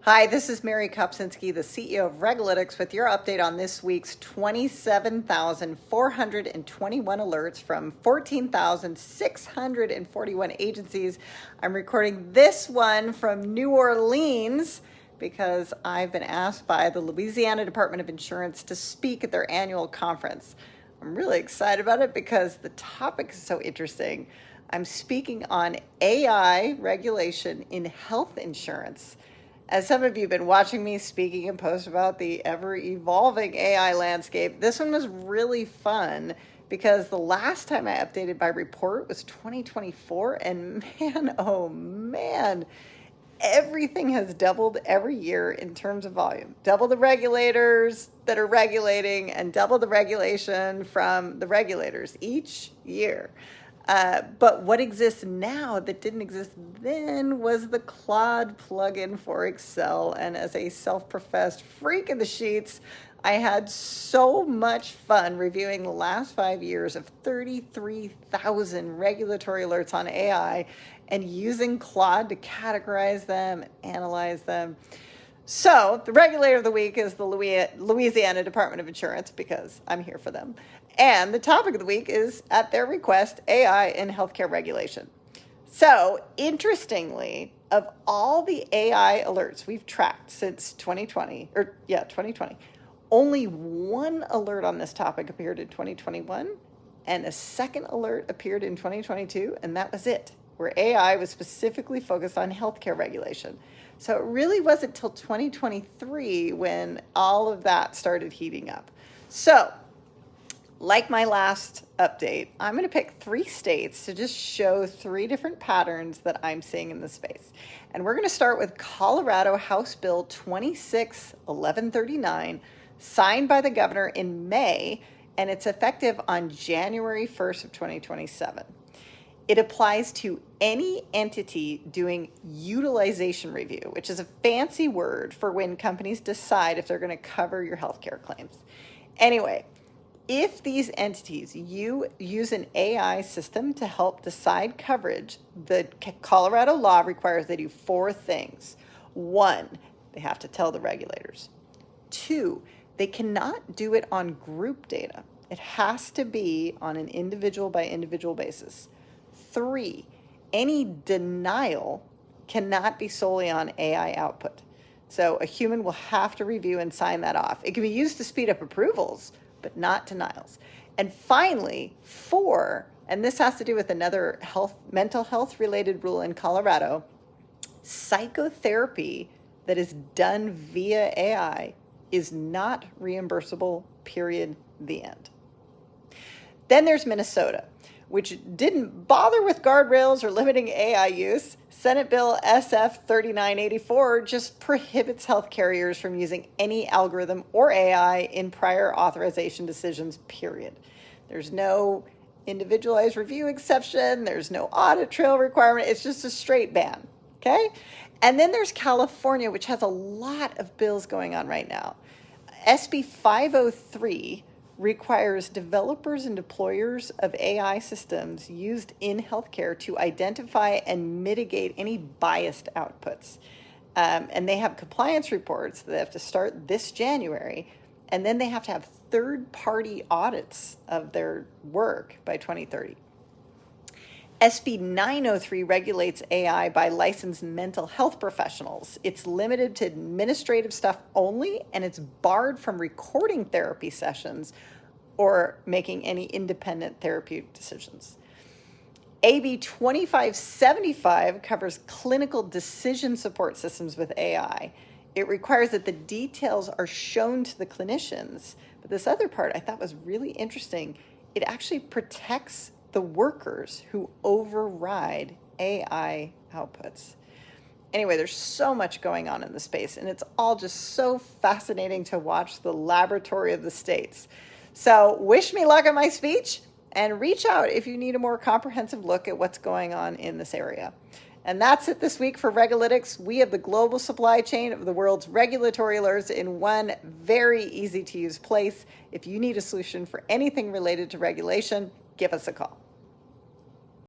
Hi, this is Mary Kopczynski, the CEO of RegAlytics, with your update on this week's 27,421 alerts from 14,641 agencies. I'm recording this one from New Orleans because I've been asked by the Louisiana Department of Insurance to speak at their annual conference. I'm really excited about it because the topic is so interesting. I'm speaking on AI regulation in health insurance. As some of you have been watching me speaking and post about the ever-evolving AI landscape, this one was really fun because the last time I updated my report was 2024, and man, oh man, everything has doubled every year in terms of volume. Double the regulators that are regulating and double the regulation from the regulators each year. But what exists now that didn't exist then was the Claude plugin for Excel. And as a self-professed freak of the sheets, I had so much fun reviewing the last 5 years of 33,000 regulatory alerts on AI and using Claude to categorize them, analyze them. So the regulator of the week is the Louisiana Department of Insurance because I'm here for them. And the topic of the week is, at their request, AI in healthcare regulation. So interestingly, of all the AI alerts we've tracked since 2020, only one alert on this topic appeared in 2021, and a second alert appeared in 2022, and that was it, where AI was specifically focused on healthcare regulation. So it really wasn't until 2023 when all of that started heating up. So, like my last update, I'm going to pick 3 states to just show 3 different patterns that I'm seeing in the space. And we're going to start with Colorado House Bill 261139, signed by the governor in May, and it's effective on January 1st of 2027. It applies to any entity doing utilization review, which is a fancy word for when companies decide if they're going to cover your healthcare claims. Anyway, if these entities use an AI system to help decide coverage, the Colorado law requires they do 4 things. 1, they have to tell the regulators. 2, they cannot do it on group data. It has to be on an individual by individual basis. 3, any denial cannot be solely on AI output. So a human will have to review and sign that off. It can be used to speed up approvals, but not denials. And finally, 4, and this has to do with another mental health related rule in Colorado, psychotherapy that is done via AI is not reimbursable, period, the end. Then there's Minnesota, which didn't bother with guardrails or limiting AI use. Senate Bill SF 3984 just prohibits health carriers from using any algorithm or AI in prior authorization decisions, period. There's no individualized review exception. There's no audit trail requirement. It's just a straight ban, okay? And then there's California, which has a lot of bills going on right now. SB 503 requires developers and deployers of AI systems used in healthcare to identify and mitigate any biased outputs. And they have compliance reports that have to start this January, and then they have to have third-party audits of their work by 2030. SB 903 regulates AI by licensed mental health professionals. It's limited to administrative stuff only, and it's barred from recording therapy sessions or making any independent therapeutic decisions. AB 2575 covers clinical decision support systems with AI. It requires that the details are shown to the clinicians. But this other part I thought was really interesting. It actually protects the workers who override AI outputs. Anyway, there's so much going on in the space, and it's all just so fascinating to watch the laboratory of the states. So wish me luck on my speech, and reach out if you need a more comprehensive look at what's going on in this area. And that's it this week for RegAlytics. We have the global supply chain of the world's regulatory alerts in one very easy to use place. If you need a solution for anything related to regulation, give us a call.